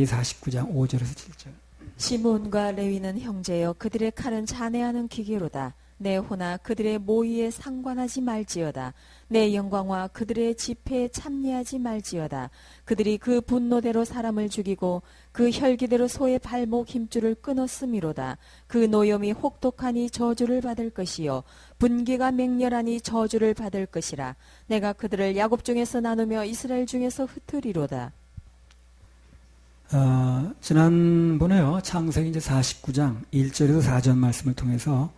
49장 5절에서 7절. 시몬과 레위는 형제여 그들의 칼은 잔해하는 기계로다. 내 호나 그들의 모의에 상관하지 말지어다. 내 영광과 그들의 집회에 참여하지 말지어다. 그들이 그 분노대로 사람을 죽이고 그 혈기대로 소의 발목 힘줄을 끊었음이로다. 그 노염이 혹독하니 저주를 받을 것이요 분기가 맹렬하니 저주를 받을 것이라. 내가 그들을 야곱 중에서 나누며 이스라엘 중에서 흩으리로다. 지난번에요. 창세기 이제 49장 1절에서 4절 말씀을 통해서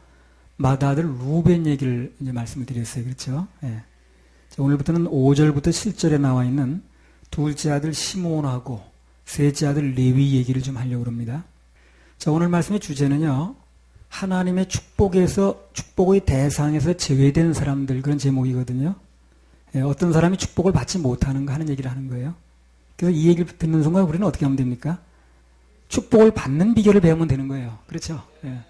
맏아들 루벤 얘기를 이제 말씀을 드렸어요. 그렇죠? 예. 자, 오늘부터는 5절부터 7절에 나와 있는 둘째 아들 시몬하고 셋째 아들 레위 얘기를 좀 하려고 합니다. 자, 오늘 말씀의 주제는요. 하나님의 축복의 대상에서 제외된 사람들, 그런 제목이거든요. 예, 어떤 사람이 축복을 받지 못하는가 하는 얘기를 하는 거예요. 그래서 이 얘기를 듣는 순간 우리는 어떻게 하면 됩니까? 축복을 받는 비결을 배우면 되는 거예요. 그렇죠? 예.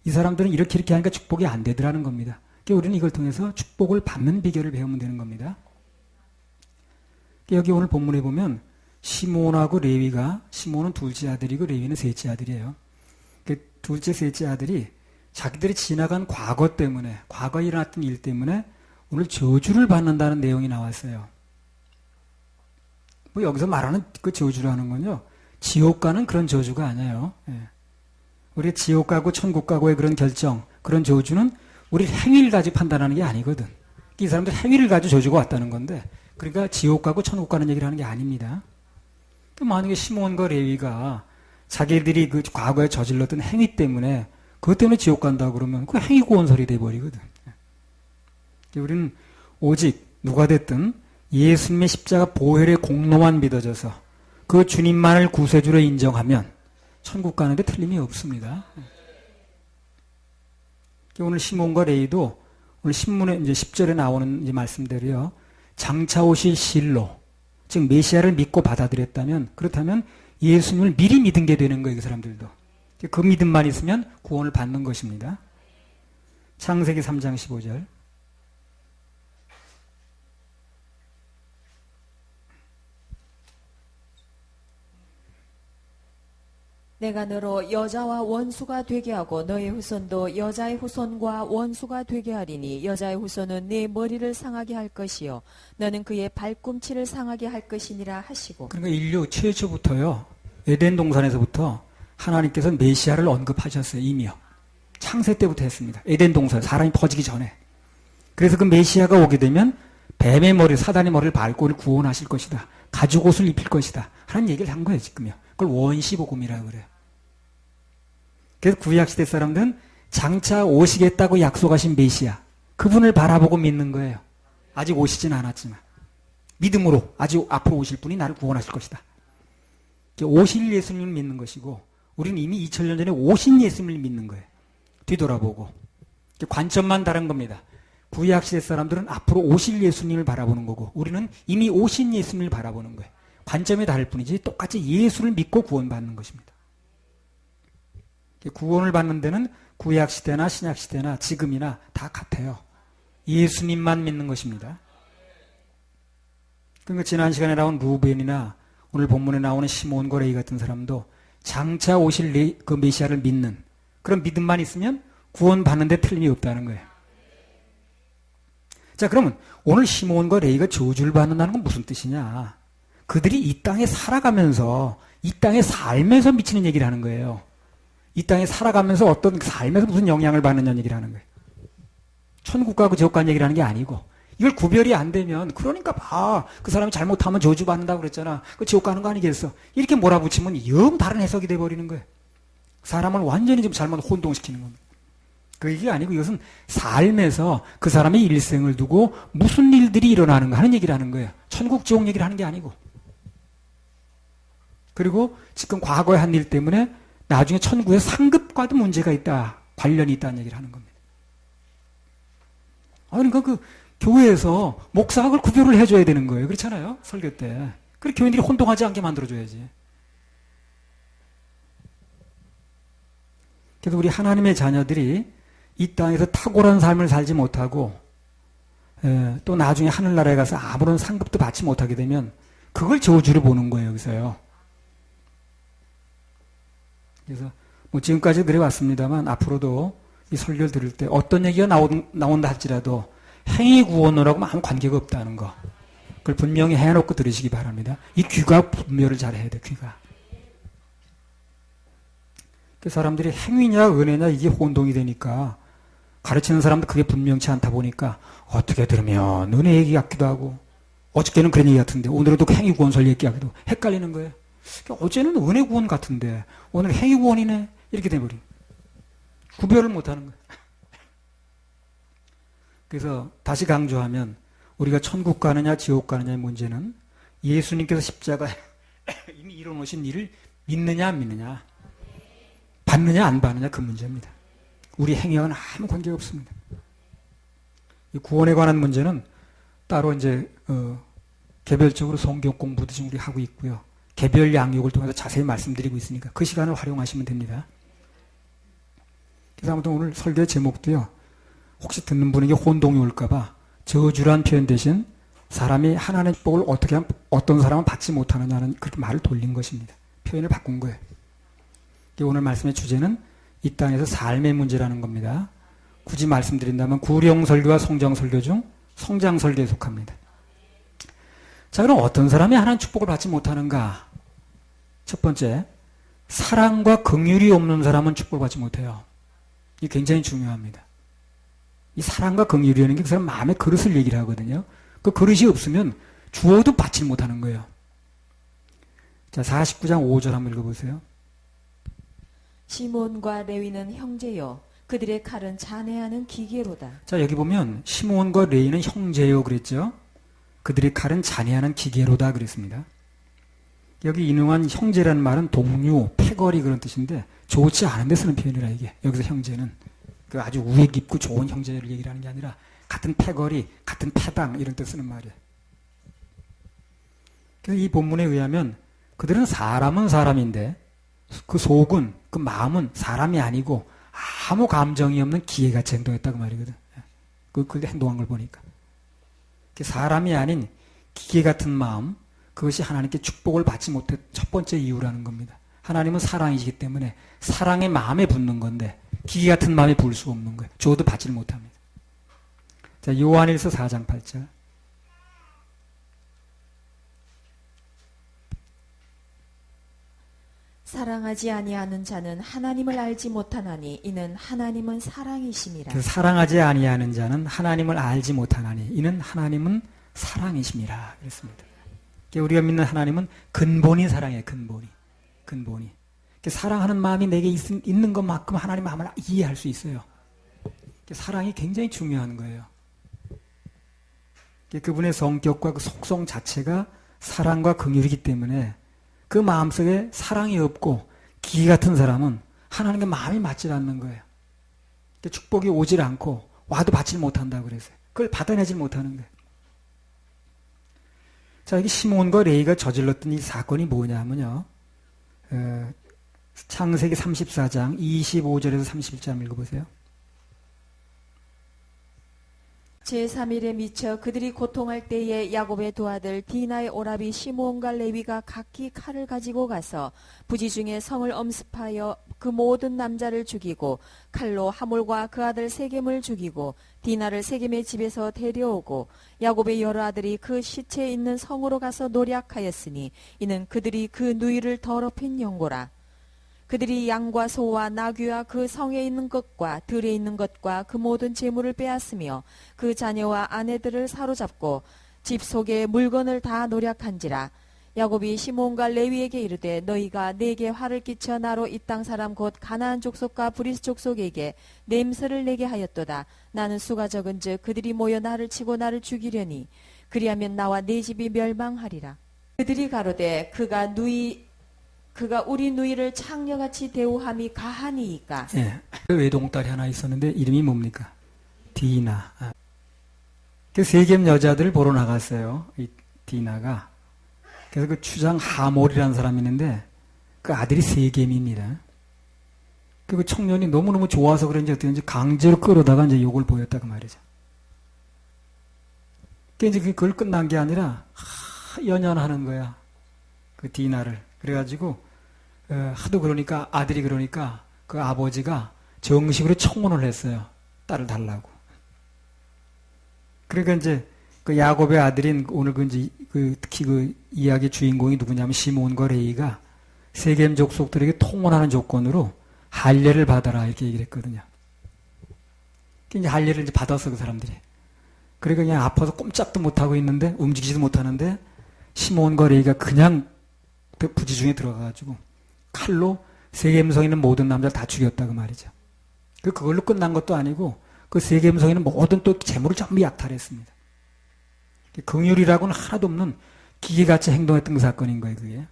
이 사람들은 이렇게 하니까 축복이 안 되더라는 겁니다. 그러니까 우리는 이걸 통해서 축복을 받는 비결을 배우면 되는 겁니다. 그러니까 여기 오늘 본문에 보면 시몬하고 레위가, 시몬은 둘째 아들이고 레위는 셋째 아들이에요. 그러니까 둘째, 셋째 아들이 자기들이 지나간 과거 때문에, 과거에 일어났던 일 때문에 오늘 저주를 받는다는 내용이 나왔어요. 뭐 여기서 말하는 그 저주라는 건요, 지옥 가는 그런 저주가 아니에요. 예. 우리가 지옥 가고 천국 가고의 그런 결정, 그런 저주는 우리 행위를 가지고 판단하는 게 아니거든. 이 사람들 행위를 가지고 저주가 왔다는 건데, 그러니까 지옥 가고 천국 가는 얘기를 하는 게 아닙니다. 만약에 시몬과 레위가 자기들이 그 과거에 저질렀던 행위 때문에, 그것 때문에 지옥 간다 그러면 그 행위 구원설이 돼버리거든. 우리는 오직 누가 됐든 예수님의 십자가 보혈의 공로만 믿어져서 그 주님만을 구세주로 인정하면 천국 가는데 틀림이 없습니다. 오늘 시몬과 레위도 오늘 신문에 이제 10절에 나오는 이제 말씀대로요. 장차 오실 실로, 즉 메시아를 믿고 받아들였다면, 그렇다면 예수님을 미리 믿은 게 되는 거예요. 그 사람들도. 그 믿음만 있으면 구원을 받는 것입니다. 창세기 3장 15절. 내가 너로 여자와 원수가 되게 하고 너의 후손도 여자의 후손과 원수가 되게 하리니 여자의 후손은 네 머리를 상하게 할 것이요 너는 그의 발꿈치를 상하게 할 것이니라 하시고. 그러니까 인류 최초부터요. 에덴 동산에서부터 하나님께서 메시아를 언급하셨어요. 이미요. 창세 때부터 했습니다. 에덴 동산, 사람이 퍼지기 전에. 그래서 그 메시아가 오게 되면 뱀의 머리, 사단의 머리를 밟고 우리를 구원하실 것이다. 가죽 옷을 입힐 것이다. 하는 얘기를 한 거예요. 지금요. 그걸 원시복음이라고 그래요. 그래서 구약시대 사람들은 장차 오시겠다고 약속하신 메시아, 그분을 바라보고 믿는 거예요. 아직 오시진 않았지만 믿음으로 아직 앞으로 오실 분이 나를 구원하실 것이다. 오실 예수님을 믿는 것이고, 우리는 이미 2000년 전에 오신 예수님을 믿는 거예요. 뒤돌아보고. 관점만 다른 겁니다. 구약시대 사람들은 앞으로 오실 예수님을 바라보는 거고, 우리는 이미 오신 예수님을 바라보는 거예요. 관점이 다를 뿐이지 똑같이 예수를 믿고 구원받는 것입니다. 구원을 받는 데는 구약시대나 신약시대나 지금이나 다 같아요. 예수님만 믿는 것입니다. 그러니까 지난 시간에 나온 루벤이나 오늘 본문에 나오는 시몬과 레위 같은 사람도 장차 오실 그 메시아를 믿는 그런 믿음만 있으면 구원받는 데 틀림이 없다는 거예요. 자, 그러면 오늘 시몬과 레위가 저주를 받는다는 건 무슨 뜻이냐? 그들이 이 땅에 살아가면서, 이 땅에 살면서 미치는 얘기를 하는 거예요. 이 땅에 살아가면서 어떤 삶에서 무슨 영향을 받느냐는 얘기를 하는 거예요. 천국 가고 지옥 가는 얘기를 하는 게 아니고, 이걸 구별이 안 되면, 그러니까 봐, 그 사람이 잘못하면 저주 받는다고 그랬잖아. 그 지옥 가는 거 아니겠어? 이렇게 몰아붙이면 영 다른 해석이 돼버리는 거예요. 사람을 완전히 지금 잘못 혼동시키는 겁니다. 그 얘기가 아니고 이것은 삶에서 그 사람의 일생을 두고 무슨 일들이 일어나는가 하는 얘기를 하는 거예요. 천국 지옥 얘기를 하는 게 아니고. 그리고 지금 과거에 한 일 때문에 나중에 천국의 상급과도 문제가 있다, 관련이 있다는 얘기를 하는 겁니다. 그러니까 그 교회에서 목사가 그걸 구별을 해줘야 되는 거예요. 그렇잖아요? 설교 때. 그리고 교인들이 혼동하지 않게 만들어줘야지. 그래서 우리 하나님의 자녀들이 이 땅에서 탁월한 삶을 살지 못하고 또 나중에 하늘나라에 가서 아무런 상급도 받지 못하게 되면 그걸 저주를 보는 거예요. 여기서요. 그래서 뭐 지금까지 그래 왔습니다만 앞으로도 이 설교를 들을 때 어떤 얘기가 나온다 할지라도 행위 구원으로하고는 아무 관계가 없다는 거. 그걸 분명히 해놓고 들으시기 바랍니다. 이 귀가 분별을 잘 해야 돼, 귀가. 그 사람들이 행위냐 은혜냐 이게 혼동이 되니까 가르치는 사람도 그게 분명치 않다 보니까 어떻게 들으면 은혜 얘기 같기도 하고 어저께는 그런 얘기 같은데 오늘은 또 행위 구원설 얘기 같기도 하고 헷갈리는 거예요. 그러니까 어제는 은혜 구원 같은데 오늘 행위 구원이네 이렇게 돼버린 구별을 못하는 거예요. 그래서 다시 강조하면 우리가 천국 가느냐 지옥 가느냐의 문제는 예수님께서 십자가에 이미 이뤄놓으신 일을 믿느냐 안 믿느냐 받느냐 안 받느냐 그 문제입니다. 우리 행위와는 아무 관계가 없습니다. 이 구원에 관한 문제는 따로 이제 개별적으로 성경 공부도 지금 우리 하고 있고요. 개별 양육을 통해서 자세히 말씀드리고 있으니까 그 시간을 활용하시면 됩니다. 그래서 아무튼 오늘 설교의 제목도요. 혹시 듣는 분에게 혼동이 올까봐 저주란 표현 대신 사람이 하나님의 축복을 어떻게 하면 어떤 사람은 받지 못하느냐는 그렇게 말을 돌린 것입니다. 표현을 바꾼 거예요. 오늘 말씀의 주제는 이 땅에서 삶의 문제라는 겁니다. 굳이 말씀드린다면 구령설교와 성장설교 중 성장설교에 속합니다. 자, 그럼 어떤 사람이 하나님 축복을 받지 못하는가? 첫 번째, 사랑과 긍휼이 없는 사람은 축복을 받지 못해요. 이게 굉장히 중요합니다. 이 사랑과 긍휼이라는 게 그 사람 마음의 그릇을 얘기를 하거든요. 그 그릇이 없으면 주어도 받지 못하는 거예요. 자, 49장 5절 한번 읽어보세요. 시몬과 레위는 형제요 그들의 칼은 잔해하는 기계로다. 자, 여기 보면 시몬과 레위는 형제요 그랬죠. 그들의 칼은 잔해하는 기계로다 그랬습니다. 여기 인용한 형제라는 말은 동료, 패거리 그런 뜻인데 좋지 않은 데 쓰는 표현이라 이게. 여기서 형제는 그 아주 우애 깊고 좋은 형제를 얘기를 하는 게 아니라 같은 패거리, 같은 패당 이런 뜻 쓰는 말이에요. 그래서 이 본문에 의하면 그들은 사람은 사람인데 그 속은, 그 마음은 사람이 아니고 아무 감정이 없는 기계같이 행동했다고 말이거든. 그 행동한 걸 보니까. 사람이 아닌 기계 같은 마음, 그것이 하나님께 축복을 받지 못한 첫 번째 이유라는 겁니다. 하나님은 사랑이시기 때문에 사랑의 마음에 붙는 건데 기계 같은 마음에 불 수 없는 거예요. 줘도 받지를 못합니다. 자, 요한일서 4장 8절. 사랑하지 아니하는 자는 하나님을 알지 못하나니 이는 하나님은 사랑이심이라. 그래서 사랑하지 아니하는 자는 하나님을 알지 못하나니 이는 하나님은 사랑이심이라 그랬습니다. 우리가 믿는 하나님은 근본이 사랑이에요. 근본이. 사랑하는 마음이 내게 있는 것만큼 하나님 마음을 이해할 수 있어요. 사랑이 굉장히 중요한 거예요. 그분의 성격과 그 속성 자체가 사랑과 긍휼이기 때문에 그 마음속에 사랑이 없고 기계 같은 사람은 하나님과 마음이 맞질 않는 거예요. 축복이 오질 않고 와도 받질 못한다고 그랬어요. 그걸 받아내질 못하는 거예요. 자, 여기 시몬과 레위가 저질렀던 이 사건이 뭐냐면요. 창세기 34장 25절에서 31절 읽어보세요. 제3일에 미쳐 그들이 고통할 때에 야곱의 두 아들 디나의 오라비 시므온과 레위가 각기 칼을 가지고 가서 부지 중에 성을 엄습하여 그 모든 남자를 죽이고 칼로 하몰과 그 아들 세겜을 죽이고 디나를 세겜의 집에서 데려오고 야곱의 여러 아들이 그 시체에 있는 성으로 가서 노략하였으니 이는 그들이 그 누이를 더럽힌 영고라. 그들이 양과 소와 나귀와 그 성에 있는 것과 들에 있는 것과 그 모든 재물을 빼앗으며 그 자녀와 아내들을 사로잡고 집 속에 물건을 다 노략한지라. 야곱이 시몬과 레위에게 이르되 너희가 내게 화를 끼쳐 나로 이 땅 사람 곧 가나안 족속과 브리스 족속에게 냄새를 내게 하였도다. 나는 수가 적은즉 그들이 모여 나를 치고 나를 죽이려니 그리하면 나와 내 집이 멸망하리라. 그들이 가로되 그가 우리 누이를 창녀같이 대우함이 가하니이까. 예. 외동딸이 하나 있었는데 이름이 뭡니까? 디나. 그 세겜 여자들을 보러 나갔어요. 이 디나가. 그래서 그 추장 하몰이라는 사람이 있는데 그 아들이 세겜입니다. 그 청년이 너무너무 좋아서 그런지 어떻게 강제로 끌어다가 이제 욕을 보였다고 말이죠. 이제 그걸 끝난 게 아니라 연연하는 거야. 그 디나를. 그래가지고 하도 그러니까 아들이 그러니까 그 아버지가 정식으로 청혼을 했어요. 딸을 달라고. 그러니까 이제 그 야곱의 아들인 오늘 특히 그 이야기 주인공이 누구냐면 시몬과 레위가 세겜 족속들에게 통혼하는 조건으로 할례를 받아라 이렇게 얘기를 했거든요. 이제 할례를 이제 받았어 그 사람들이. 그러니까 그냥 아파서 꼼짝도 못하고 있는데 움직이지도 못하는데 시몬과 레위가 그냥 부지중에 들어가가지고 칼로 세겜성에 있는 모든 남자를 다 죽였다 그 말이죠. 그걸로 끝난 것도 아니고 그 세겜성에 있는 모든 또 재물을 전부 약탈했습니다. 긍휼이라고는 하나도 없는 기계같이 행동했던 그 사건인 거예요 그게.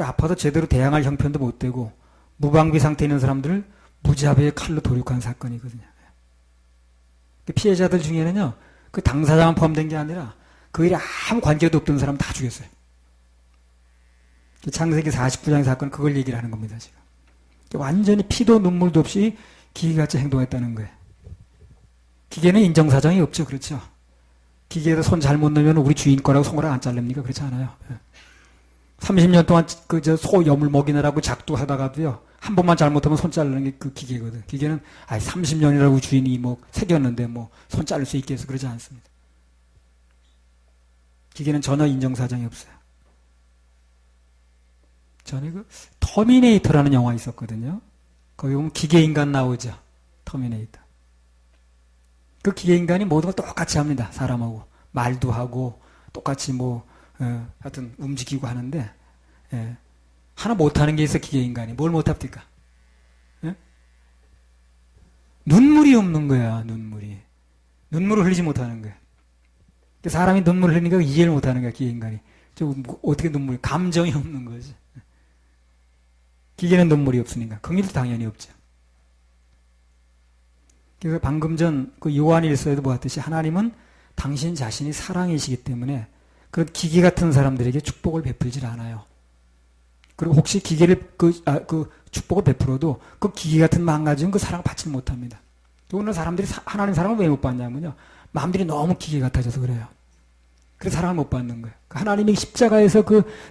아파서 제대로 대항할 형편도 못 되고 무방비 상태에 있는 사람들을 무자비하게 칼로 도륙한 사건이거든요. 피해자들 중에는요 그 당사자만 포함된 게 아니라 그 일에 아무 관계도 없던 사람 다 죽였어요. 창세기 49장의 사건 그걸 얘기를 하는 겁니다 지금. 완전히 피도 눈물도 없이 기계같이 행동했다는 거예요. 기계는 인정사정이 없죠. 그렇죠. 기계에다 손 잘못 넣으면 우리 주인 거라고 손가락 안 잘릅니까? 그렇지 않아요. 30년 동안 소 염을 먹이느라고 작두하다가도요 한 번만 잘못하면 손 자르는 게 그 기계거든. 기계는 30년이라고 주인이 뭐 새겼는데 뭐 손 자를 수 있게 해서 그러지 않습니다. 기계는 전혀 인정사정이 없어요. 전에 그 터미네이터라는 영화 있었거든요. 거기 보면 기계인간 나오죠. 터미네이터. 그 기계인간이 모든 걸 똑같이 합니다. 사람하고 말도 하고 똑같이 하여튼 움직이고 하는데 하나 못하는 게 있어 기계인간이. 뭘 못합니까? 눈물이 없는 거야. 눈물을 흘리지 못하는 거야. 사람이 눈물을 흘리니까 이해를 못하는 거야. 기계인간이. 어떻게 감정이 없는 거지. 기계는 눈물이 없으니까. 긍휼도 당연히 없죠. 그래서 방금 전 그 요한일서에도 보았듯이 하나님은 당신 자신이 사랑이시기 때문에 그 기계 같은 사람들에게 축복을 베풀질 않아요. 그리고 혹시 기계를 그 축복을 베풀어도 그 기계 같은 마음 가지고는 그 사랑을 받지 못합니다. 오늘 사람들이 하나님 사랑을 왜 못 받냐면요. 마음들이 너무 기계 같아져서 그래요. 그래서 사랑을 못 받는 거예요. 하나님이 십자가에서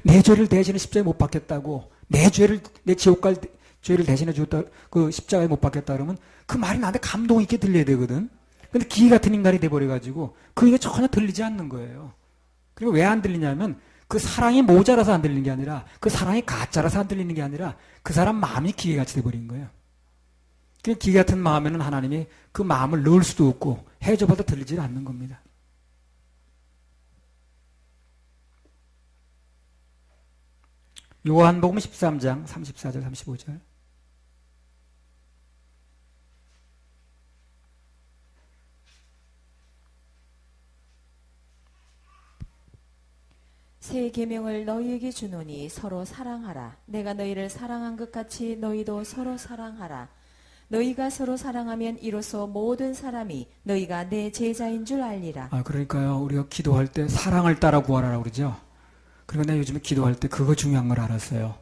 내 죄를 대신해 십자가에 못 받겠다고 내 지옥 갈 죄를 대신해 주었다 그 십자가에 못 받겠다 그러면 그 말이 나한테 감동 있게 들려야 되거든. 근데 기계 같은 인간이 돼버려가지고 그게 전혀 들리지 않는 거예요. 그리고 왜 안 들리냐면 그 사랑이 모자라서 안 들리는 게 아니라 그 사랑이 가짜라서 안 들리는 게 아니라 그 사람 마음이 기계같이 돼버린 거예요. 그 기계 같은 마음에는 하나님이 그 마음을 넣을 수도 없고 해줘봐도 들리지 않는 겁니다. 요한복음 13장 34절 35절 새 계명을 너희에게 주노니 서로 사랑하라. 내가 너희를 사랑한 것 같이 너희도 서로 사랑하라. 너희가 서로 사랑하면 이로써 모든 사람이 너희가 내 제자인 줄 알리라. 그러니까요. 우리가 기도할 때 사랑을 따라 구하라고 그러죠. 그리고 내가 요즘에 기도할 때 그거 중요한 걸 알았어요.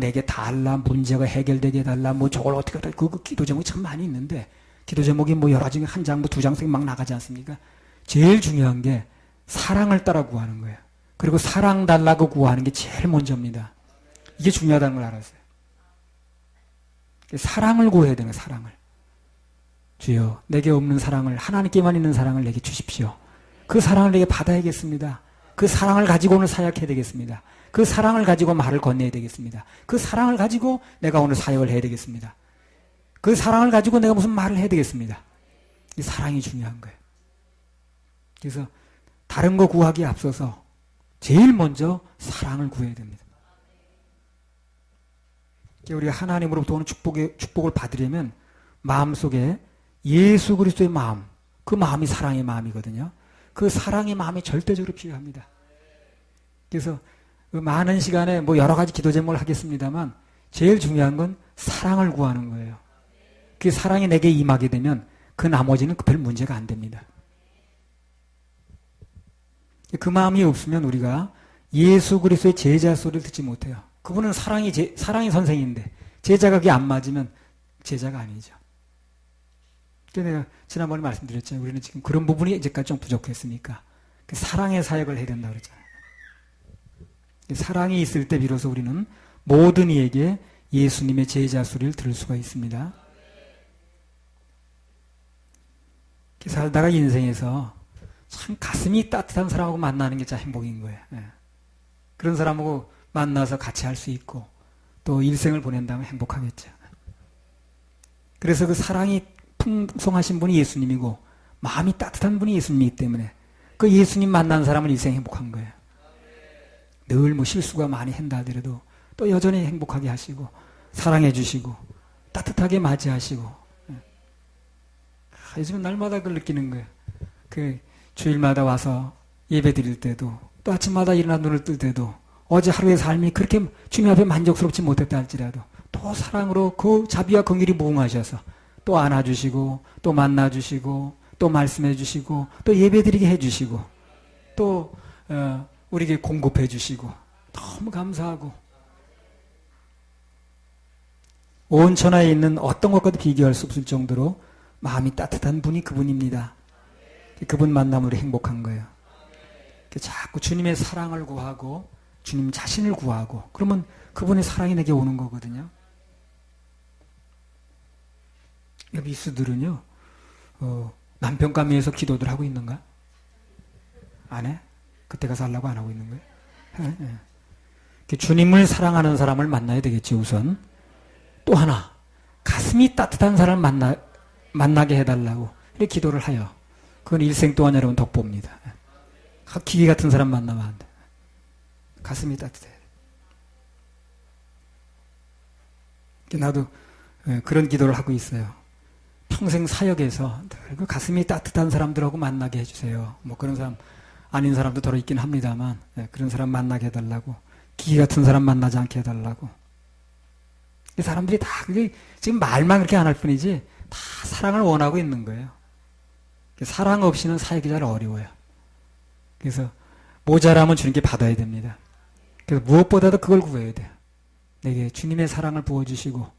내게 달라, 문제가 해결되게 해달라, 저걸 어떻게 하다. 그 기도 제목이 참 많이 있는데, 기도 제목이 여러 가지 한 장, 두 장씩 막 나가지 않습니까? 제일 중요한 게 사랑을 따라 구하는 거예요. 그리고 사랑 달라고 구하는 게 제일 먼저입니다. 이게 중요하다는 걸 알았어요. 사랑을 구해야 되는 거예요, 사랑을. 주여, 내게 없는 사랑을, 하나님께만 있는 사랑을 내게 주십시오. 그 사랑을 내게 받아야겠습니다. 그 사랑을 가지고 오늘 사역해야 되겠습니다. 그 사랑을 가지고 말을 건네야 되겠습니다. 그 사랑을 가지고 내가 오늘 사역을 해야 되겠습니다. 그 사랑을 가지고 내가 무슨 말을 해야 되겠습니다. 이 사랑이 중요한 거예요. 그래서 다른 거 구하기에 앞서서 제일 먼저 사랑을 구해야 됩니다. 우리가 하나님으로부터 오는 축복을 받으려면 마음속에 예수 그리스도의 마음, 그 마음이 사랑의 마음이거든요. 그 사랑의 마음이 절대적으로 필요합니다. 그래서 많은 시간에 여러 가지 기도 제목을 하겠습니다만 제일 중요한 건 사랑을 구하는 거예요. 그 사랑이 내게 임하게 되면 그 나머지는 별 문제가 안 됩니다. 그 마음이 없으면 우리가 예수 그리스도의 제자 소리를 듣지 못해요. 그분은 사랑이 선생인데 제자가 그게 안 맞으면 제자가 아니죠. 내가 지난번에 말씀드렸잖아요. 우리는 지금 그런 부분이 이제까지 좀 부족했으니까 그 사랑의 사역을 해야 된다고 그랬잖아요. 사랑이 있을 때 비로소 우리는 모든 이에게 예수님의 제자 소리를 들을 수가 있습니다. 살다가 인생에서 참 가슴이 따뜻한 사람하고 만나는 게 참 행복인 거예요. 그런 사람하고 만나서 같이 할 수 있고 또 일생을 보낸다면 행복하겠죠. 그래서 그 사랑이 풍성하신 분이 예수님이고 마음이 따뜻한 분이 예수님이기 때문에 그 예수님 만난 사람은 일생 행복한 거예요. 늘 뭐 실수가 많이 한다 하더라도 또 여전히 행복하게 하시고 사랑해 주시고 따뜻하게 맞이하시고 요즘은 날마다 그걸 느끼는 거예요. 그 주일마다 와서 예배 드릴 때도 또 아침마다 일어나 눈을 뜰 때도 어제 하루의 삶이 그렇게 주님 앞에 만족스럽지 못했다 할지라도 또 사랑으로 그 자비와 긍휼이 무궁하셔서 또 안아주시고 또 만나주시고 또 말씀해주시고 또 예배드리게 해주시고 또 우리에게 공급해주시고 너무 감사하고 온 천하에 있는 어떤 것과도 비교할 수 없을 정도로 마음이 따뜻한 분이 그분입니다. 그분 만남으로 행복한 거예요. 자꾸 주님의 사랑을 구하고 주님 자신을 구하고 그러면 그분의 사랑이 내게 오는 거거든요. 미수들은요 남편감 위해서 기도들 하고 있는가? 안 해? 그때 가서 하려고 안 하고 있는 거예요? 주님을 사랑하는 사람을 만나야 되겠지 우선. 또 하나 가슴이 따뜻한 사람을 만나게 해달라고 이렇게 기도를 하여 그건 일생 동안 여러분 덕보입니다. 기계 같은 사람 만나면 안 돼. 가슴이 따뜻해. 나도 그런 기도를 하고 있어요. 평생 사역에서 그 가슴이 따뜻한 사람들하고 만나게 해주세요. 뭐 그런 사람 아닌 사람도 더러 있긴 합니다만 그런 사람 만나게 해달라고 기계 같은 사람 만나지 않게 해달라고. 사람들이 다 그게 지금 말만 그렇게 안 할 뿐이지 다 사랑을 원하고 있는 거예요. 사랑 없이는 사역이 잘 어려워요. 그래서 모자라면 주님께 받아야 됩니다. 그래서 무엇보다도 그걸 구해야 돼요. 내게 주님의 사랑을 부어주시고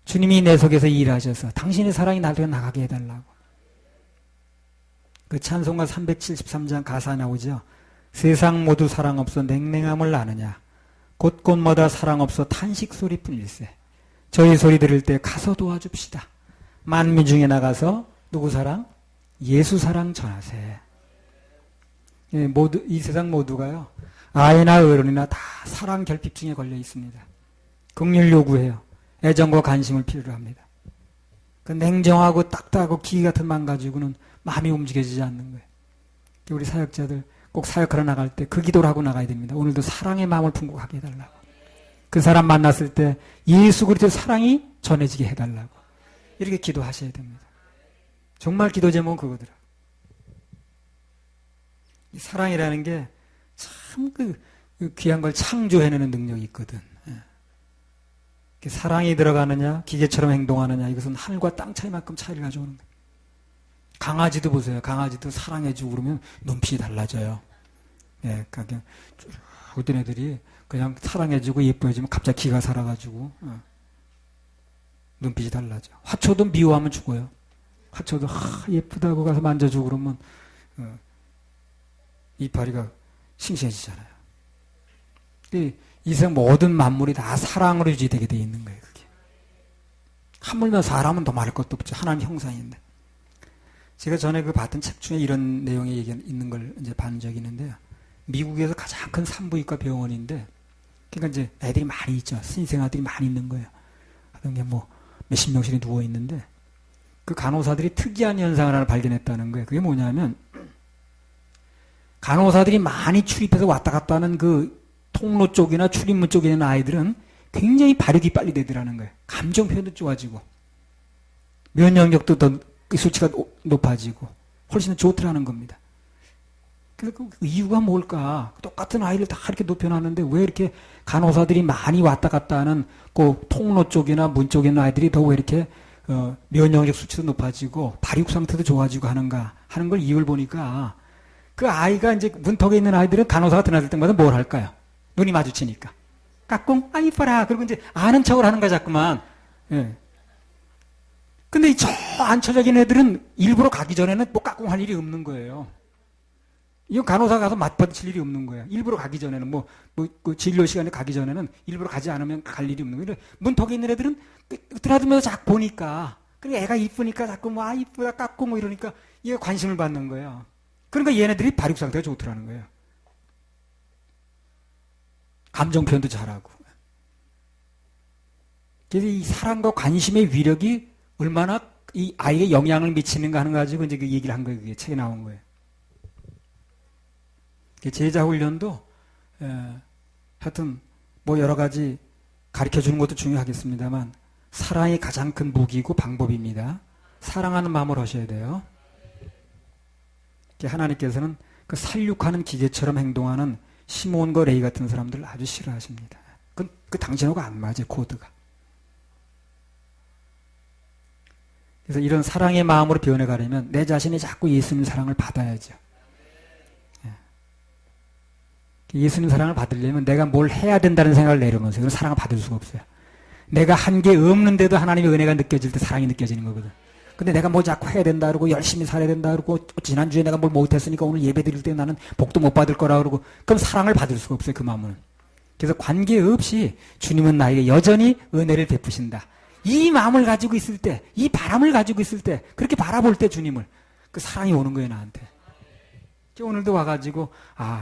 주님이 내 속에서 일하셔서 당신의 사랑이 나를 나가게 해달라고. 그 찬송가 373장 가사 나오죠. 세상 모두 사랑 없어 냉랭함을 아느냐 곳곳마다 사랑 없어 탄식 소리뿐일세. 저희 소리 들을 때 가서 도와줍시다. 만민 중에 나가서 누구 사랑? 예수 사랑 전하세. 이 세상 모두가요 아이나 어른이나 다 사랑 결핍증에 걸려 있습니다. 긍휼 요구해요. 애정과 관심을 필요로 합니다. 그 냉정하고 딱딱하고 기계 같은 마음 가지고는 마음이 움직여지지 않는 거예요. 우리 사역자들 꼭 사역하러 나갈 때 그 기도를 하고 나가야 됩니다. 오늘도 사랑의 마음을 품고 가게 해달라고. 그 사람 만났을 때 예수 그리스도의 사랑이 전해지게 해달라고. 이렇게 기도하셔야 됩니다. 정말 기도 제목은 그거더라. 이 사랑이라는 게 참 그 귀한 걸 창조해내는 능력이 있거든. 사랑이 들어가느냐 기계처럼 행동하느냐 이것은 하늘과 땅 차이만큼 차이를 가져오는 거예요. 강아지도 보세요. 강아지도 사랑해주고 그러면 눈빛이 달라져요. 그냥 어떤 애들이 그냥 사랑해주고 예뻐해주면 갑자기 기가 살아가지고 눈빛이 달라져. 화초도 미워하면 죽어요. 화초도 예쁘다고 가서 만져주고 그러면 이파리가 싱싱해지잖아요. 이 세상 모든 만물이 다 사랑으로 유지되게 돼 있는 거예요. 그게. 하물며 사람은 더 말할 것도 없죠. 하나님 형상인데. 제가 전에 그 봤던 책 중에 이런 내용이 있는 걸 이제 본 적이 있는데요. 미국에서 가장 큰 산부인과 병원인데, 그러니까 이제 애들이 많이 있죠. 신생아들이 많이 있는 거예요. 그런 게 뭐 몇십 명씩이 누워 있는데, 그 간호사들이 특이한 현상을 하나 발견했다는 거예요. 그게 뭐냐면, 간호사들이 많이 출입해서 왔다 갔다 하는 그 통로 쪽이나 출입문 쪽에 있는 아이들은 굉장히 발육이 빨리 되더라는 거예요. 감정 표현도 좋아지고, 면역력도 더 그 수치가 높아지고, 훨씬 더 좋더라는 겁니다. 그래서 그 이유가 뭘까? 똑같은 아이를 다 이렇게 높여놨는데 왜 이렇게 간호사들이 많이 왔다 갔다 하는 그 통로 쪽이나 문 쪽에 있는 아이들이 더 왜 이렇게 면역력 수치도 높아지고 발육 상태도 좋아지고 하는가 하는 걸 이유를 보니까 그 아이가 이제 문턱에 있는 아이들은 간호사가 드나들 때마다 뭘 할까요? 눈이 마주치니까. 까꿍, 아, 이뻐라. 그리고 이제 아는 척을 하는 거야, 자꾸만. 예. 근데 저 안처적인 애들은 일부러 가기 전에는 뭐 까꿍 할 일이 없는 거예요. 이거 간호사 가서 맞받칠 일이 없는 거예요. 일부러 가기 전에는 그 진료 시간에 가기 전에는 일부러 가지 않으면 갈 일이 없는 거예요. 문턱에 있는 애들은 으트라들면서 자꾸 보니까, 그리고 애가 이쁘니까 자꾸 이쁘다 깎고 이러니까 이게 관심을 받는 거예요. 그러니까 얘네들이 발육 상태가 좋더라는 거예요. 감정 표현도 잘하고. 그래서 이 사랑과 관심의 위력이 얼마나 이 아이에 영향을 미치는가 하는 거 가지고 이제 그 얘기를 한 거예요. 그게 책에 나온 거예요. 제자 훈련도 하여튼 여러 가지 가르쳐 주는 것도 중요하겠습니다만 사랑이 가장 큰 무기고 방법입니다. 사랑하는 마음을 하셔야 돼요. 하나님께서는 그 살육하는 기계처럼 행동하는 시몬과 레이 같은 사람들 아주 싫어하십니다. 그 당신하고 안 맞아요, 코드가. 그래서 이런 사랑의 마음으로 변해 가려면 내 자신이 자꾸 예수님 사랑을 받아야죠. 예수님 사랑을 받으려면 내가 뭘 해야 된다는 생각을 내려놓으세요. 그럼 사랑을 받을 수가 없어요. 내가 한 게 없는데도 하나님의 은혜가 느껴질 때 사랑이 느껴지는 거거든. 근데 내가 뭐 자꾸 해야 된다 그러고 열심히 살아야 된다 그러고 지난주에 내가 뭘 못했으니까 오늘 예배 드릴 때 나는 복도 못 받을 거라 그러고 그럼 사랑을 받을 수가 없어요. 그 마음은. 그래서 관계없이 주님은 나에게 여전히 은혜를 베푸신다. 이 마음을 가지고 있을 때, 이 바람을 가지고 있을 때, 그렇게 바라볼 때 주님을, 그 사랑이 오는 거예요, 나한테. 오늘도 와가지고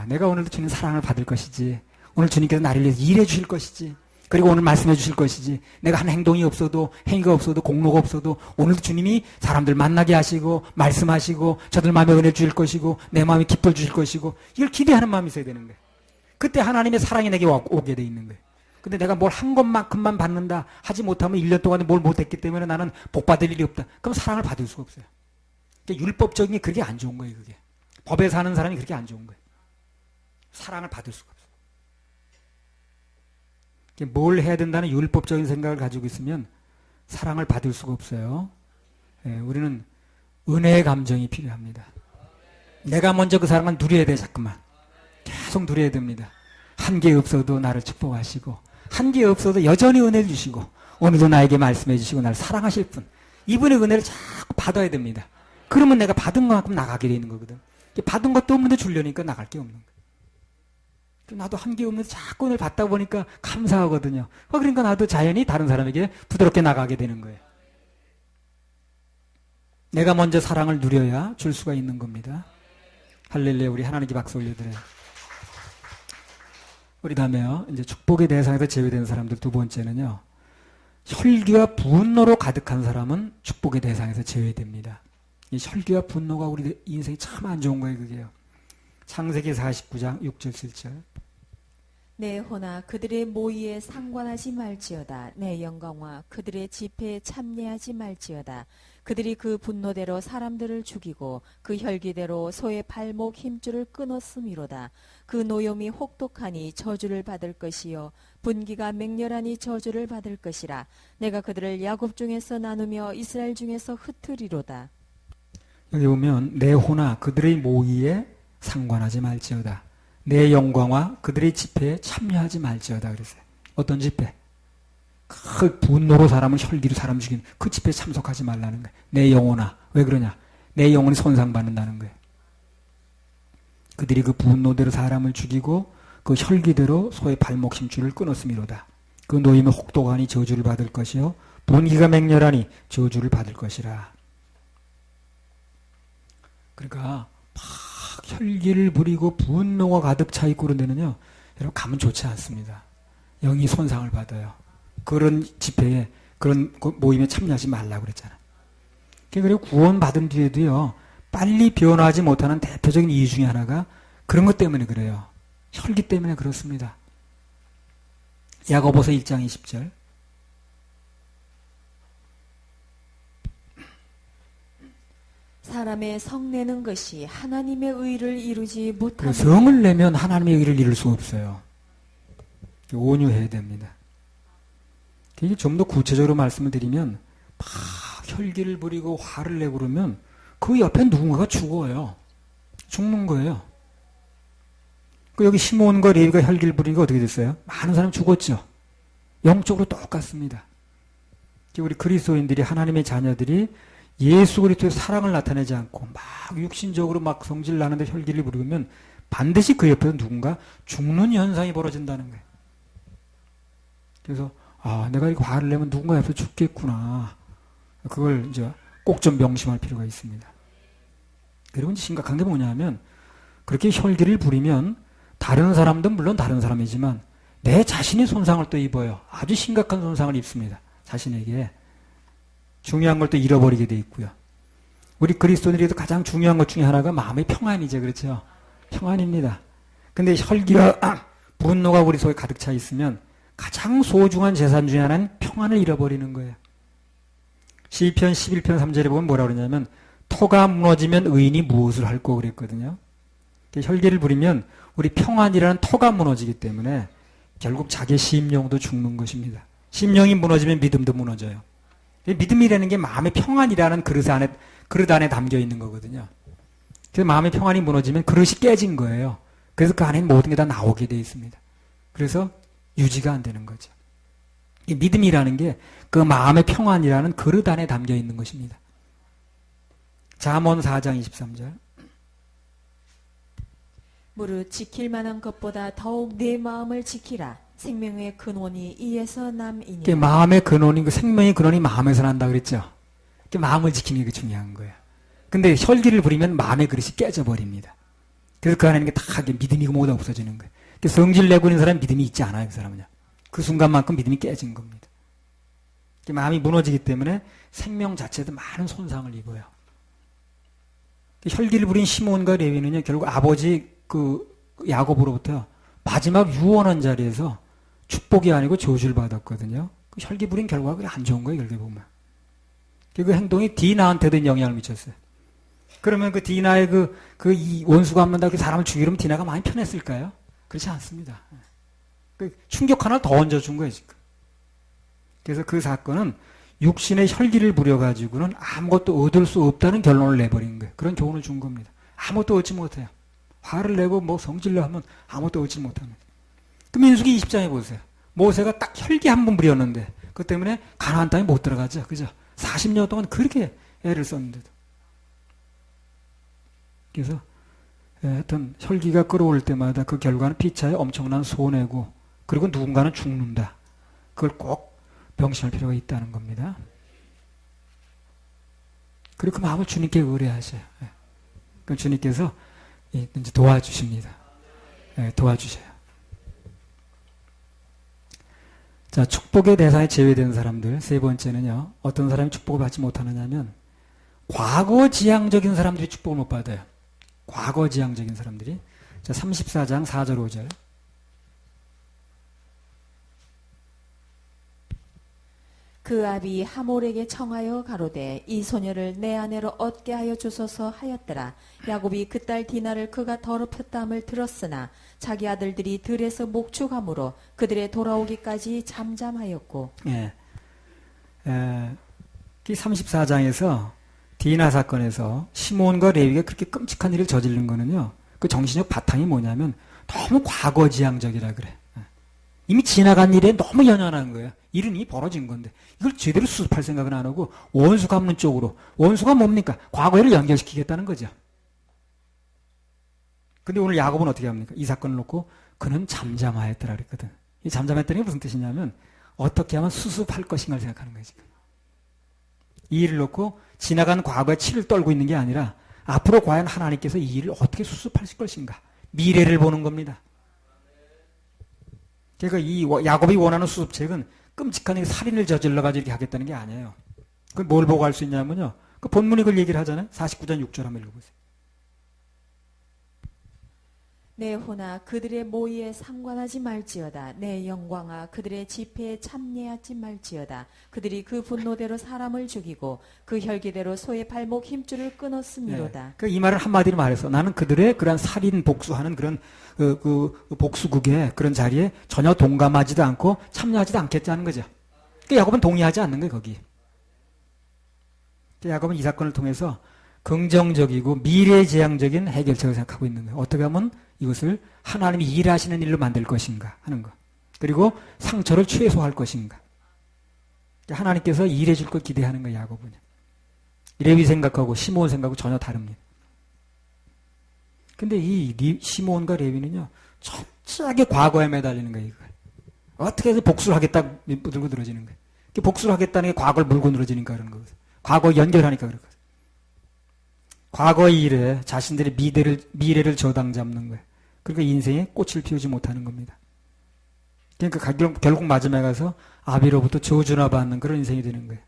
내가 오늘도 주님 사랑을 받을 것이지, 오늘 주님께서 나를 위해서 일해 주실 것이지, 그리고 오늘 말씀해 주실 것이지, 내가 한 행동이 없어도 행위가 없어도 공로가 없어도 오늘도 주님이 사람들 만나게 하시고 말씀하시고 저들 마음에 은혜 주실 것이고 내 마음에 기뻐 주실 것이고 이걸 기대하는 마음이 있어야 되는 거예요. 그때 하나님의 사랑이 내게 오게 돼 있는 거예요. 근데 내가 뭘 한 것만큼만 받는다 하지 못하면 1년 동안에 뭘 못했기 때문에 나는 복 받을 일이 없다. 그럼 사랑을 받을 수가 없어요. 그러니까 율법적인 게 그렇게 안 좋은 거예요. 그게 법에 사는 사람이 그렇게 안 좋은 거예요. 사랑을 받을 수가 없어요. 뭘 해야 된다는 율법적인 생각을 가지고 있으면 사랑을 받을 수가 없어요. 우리는 은혜의 감정이 필요합니다. 내가 먼저 그 사랑을 누려야 돼. 자꾸만 계속 누려야 됩니다. 한 게 없어도 나를 축복하시고 한 게 없어도 여전히 은혜를 주시고 오늘도 나에게 말씀해 주시고 나를 사랑하실 분, 이분의 은혜를 자꾸 받아야 됩니다. 그러면 내가 받은 것만큼 나가게 되는 거거든. 받은 것도 없는데 주려니까 나갈 게 없는 거예요. 나도 한 게 없는데 자꾸 은혜를 받다 보니까 감사하거든요. 그러니까 나도 자연히 다른 사람에게 부드럽게 나가게 되는 거예요. 내가 먼저 사랑을 누려야 줄 수가 있는 겁니다. 할렐루야. 우리 하나님께 박수 올려드려요. 우리 다음에요. 이제 축복의 대상에서 제외된 사람들 두 번째는요. 혈기와 분노로 가득한 사람은 축복의 대상에서 제외됩니다. 이 혈기와 분노가 우리 인생이 참 안 좋은 거예요. 그게요. 창세기 49장 6절 7절. 내 호나 그들의 모의에 상관하지 말지어다. 내 영광과 그들의 집회에 참여하지 말지어다. 그들이 그 분노대로 사람들을 죽이고 그 혈기대로 소의 발목 힘줄을 끊었음이로다. 그 노염이 혹독하니 저주를 받을 것이요 분기가 맹렬하니 저주를 받을 것이라. 내가 그들을 야곱 중에서 나누며 이스라엘 중에서 흩으리로다. 여기 보면 내 호나 그들의 모의에 상관하지 말지어다. 내 영광과 그들의 집회에 참여하지 말지어다 그랬어요. 어떤 집회? 그 분노로 사람을 혈기로 사람 죽이는 그 집회에 참석하지 말라는 거예요. 내 영혼아. 왜 그러냐? 내 영혼이 손상받는다는 거예요. 그들이 그 분노대로 사람을 죽이고 그 혈기대로 소의 발목 힘줄을 끊었음이로다. 그 노임의 혹독하니 저주를 받을 것이요 분기가 맹렬하니 저주를 받을 것이라. 그러니까 막 혈기를 부리고 분노가 가득 차 있고 그런 데는요, 여러분 가면 좋지 않습니다. 영이 손상을 받아요. 그런 집회에 그런 모임에 참여하지 말라고 그랬잖아요. 그리고 구원받은 뒤에도요, 빨리 변화하지 못하는 대표적인 이유 중에 하나가 그런 것 때문에 그래요. 혈기 때문에 그렇습니다. 야고보서 1장 20절. 사람의 성내는 것이 하나님의 의를 이루지 못하는 성을 내면 하나님의 의를 이룰 수 없어요. 온유해야 됩니다. 이게 좀 더 구체적으로 말씀을 드리면 막 혈기를 부리고 화를 내고 그러면 그 옆에 누군가가 죽어요. 죽는 거예요. 여기 시몬과 레위가 혈기를 부리니까 어떻게 됐어요? 많은 사람이 죽었죠. 영적으로 똑같습니다. 우리 그리스도인들이 하나님의 자녀들이 예수 그리스도의 사랑을 나타내지 않고 막 육신적으로 막 성질 나는데 혈기를 부리면 반드시 그 옆에서 누군가 죽는 현상이 벌어진다는 거예요. 그래서 내가 이렇게 화를 내면 누군가 옆에서 죽겠구나. 그걸 이제 꼭 좀 명심할 필요가 있습니다. 그리고 이제 심각한 게 뭐냐면 그렇게 혈기를 부리면 다른 사람도 물론 다른 사람이지만 내 자신이 손상을 또 입어요. 아주 심각한 손상을 입습니다. 자신에게. 중요한 걸 또 잃어버리게 돼 있고요. 우리 그리스도인들에게도 가장 중요한 것 중에 하나가 마음의 평안이죠. 그렇죠? 평안입니다. 근데 혈기와 분노가 우리 속에 가득 차 있으면 가장 소중한 재산 중에 하나는 평안을 잃어버리는 거예요. 시편 11편 3절에 보면 뭐라고 그러냐면 터가 무너지면 의인이 무엇을 할꼬 그랬거든요. 혈기를 부리면 우리 평안이라는 터가 무너지기 때문에 결국 자기 심령도 죽는 것입니다. 심령이 무너지면 믿음도 무너져요. 믿음이라는 게 마음의 평안이라는 그릇 안에 담겨 있는 거거든요. 그래서 마음의 평안이 무너지면 그릇이 깨진 거예요. 그래서 그 안에 모든 게 다 나오게 돼 있습니다. 그래서 유지가 안 되는 거죠. 이 믿음이라는 게 그 마음의 평안이라는 그릇 안에 담겨 있는 것입니다. 잠언 4장 23절. 무릇 지킬 만한 것보다 더욱 내 마음을 지키라. 생명의 근원이 이에서 남이니라. 마음의 근원이 그 생명의 근원이 마음에서 난다 그랬죠. 마음을 지키는 게 중요한 거예요. 근데 혈기를 부리면 마음의 그릇이 깨져버립니다. 그래서 그 안에 있는 게 다 믿음이고 뭐가 없어지는 거예요. 성질 내고 있는 사람은 믿음이 있지 않아요. 그 사람은요. 그 순간만큼 믿음이 깨진 겁니다. 마음이 무너지기 때문에 생명 자체도 많은 손상을 입어요. 혈기를 부린 시몬과 레위는요, 결국 아버지 그 야곱으로부터 마지막 유언한 자리에서 축복이 아니고 저주를 받았거든요. 그 혈기 부린 결과가 그게 안 좋은 거예요, 결국에 보면. 그 행동이 디나한테도 영향을 미쳤어요. 그러면 그 디나의 이 원수가 한 번 더 그 사람을 죽이려면 디나가 많이 편했을까요? 그렇지 않습니다. 그 충격 하나를 더 얹어준 거예요, 지금. 그래서 그 사건은 육신의 혈기를 부려가지고는 아무것도 얻을 수 없다는 결론을 내버린 거예요. 그런 교훈을 준 겁니다. 아무것도 얻지 못해요. 화를 내고 뭐 성질로 하면 아무것도 얻지 못합니다. 그 민수기 20장에 보세요. 모세가 딱 혈기 한 번 부렸는데 그것 때문에 가나안 땅에 못 들어가죠. 그죠? 40년 동안 그렇게 애를 썼는데도. 그래서 하여튼 혈기가 끌어올 때마다 그 결과는 피차에 엄청난 손해고 그리고 누군가는 죽는다. 그걸 꼭 명심할 필요가 있다는 겁니다. 그리고 그 마음을 주님께 의뢰하셔요. 그럼 주님께서 이제 도와주십니다. 도와주셔요. 자, 축복의 대상에 제외된 사람들 세 번째는요. 어떤 사람이 축복을 받지 못하느냐면 과거지향적인 사람들이 축복을 못 받아요. 과거지향적인 사람들이. 자, 34장 4절 5절. 그 아비 하몰에게 청하여 가로되 이 소녀를 내 아내로 얻게 하여 주소서 하였더라. 야곱이 그 딸 디나를 그가 더럽혔다함을 들었으나 자기 아들들이 들에서 목축함으로 그들의 돌아오기까지 잠잠하였고. 예. 34장에서 디나 사건에서 시몬과 레위가 그렇게 끔찍한 일을 저지른 거는요. 그 정신적 바탕이 뭐냐면 너무 과거지향적이라 그래. 이미 지나간 일에 너무 연연한 거예요. 일은 이미 벌어진 건데 이걸 제대로 수습할 생각은 안 하고 원수 갚는 쪽으로. 원수가 뭡니까? 과거를 연결시키겠다는 거죠. 근데 오늘 야곱은 어떻게 합니까? 이 사건을 놓고 그는 잠잠하였더라 그랬거든. 이 잠잠했다는 게 무슨 뜻이냐면 어떻게 하면 수습할 것인가를 생각하는 거예요. 지금. 이 일을 놓고 지나간 과거의 치를 떨고 있는 게 아니라 앞으로 과연 하나님께서 이 일을 어떻게 수습하실 것인가. 미래를 보는 겁니다. 그러니까 이 야곱이 원하는 수습책은 끔찍한 살인을 저질러가지고 이렇게 하겠다는 게 아니에요. 그걸 뭘 보고 할 수 있냐면요. 그 본문이 그걸 얘기를 하잖아요. 49장 6절 한번 읽어보세요. 내 호나 그들의 모의에 상관하지 말지어다. 내 영광아 그들의 집회에 참여하지 말지어다. 그들이 그 분노대로 사람을 죽이고 그 혈기대로 소의 발목 힘줄을 끊었음이로다. 이 말을 한마디로 말해서 나는 그들의 그런 살인 복수하는 그런 그 복수국의 그런 자리에 전혀 동감하지도 않고 참여하지도 않겠다는 거죠. 그러니까 야곱은 동의하지 않는 거예요. 거기. 야곱은 이 사건을 통해서 긍정적이고 미래지향적인 해결책을 생각하고 있는 거예요. 어떻게 하면 이것을 하나님이 일하시는 일로 만들 것인가 하는 것. 그리고 상처를 최소화할 것인가. 하나님께서 일해 줄 걸 기대하는 거예요. 야곱은. 레위 생각하고 시므온 생각하고 전혀 다릅니다. 근데 이 시므온과 레위는요, 철저하게 과거에 매달리는 거예요, 이걸. 어떻게 해서 복수를 하겠다 들고 늘어지는 거예요. 복수를 하겠다는 게 과거를 물고 늘어지니까 그런 거거든요. 과거 연결하니까 그런 거죠. 과거의 일에 자신들의 미래를 저당 잡는 거예요. 그러니까 인생에 꽃을 피우지 못하는 겁니다. 그러니까 결국 마지막에 가서 아비로부터 저주나 받는 그런 인생이 되는 거예요.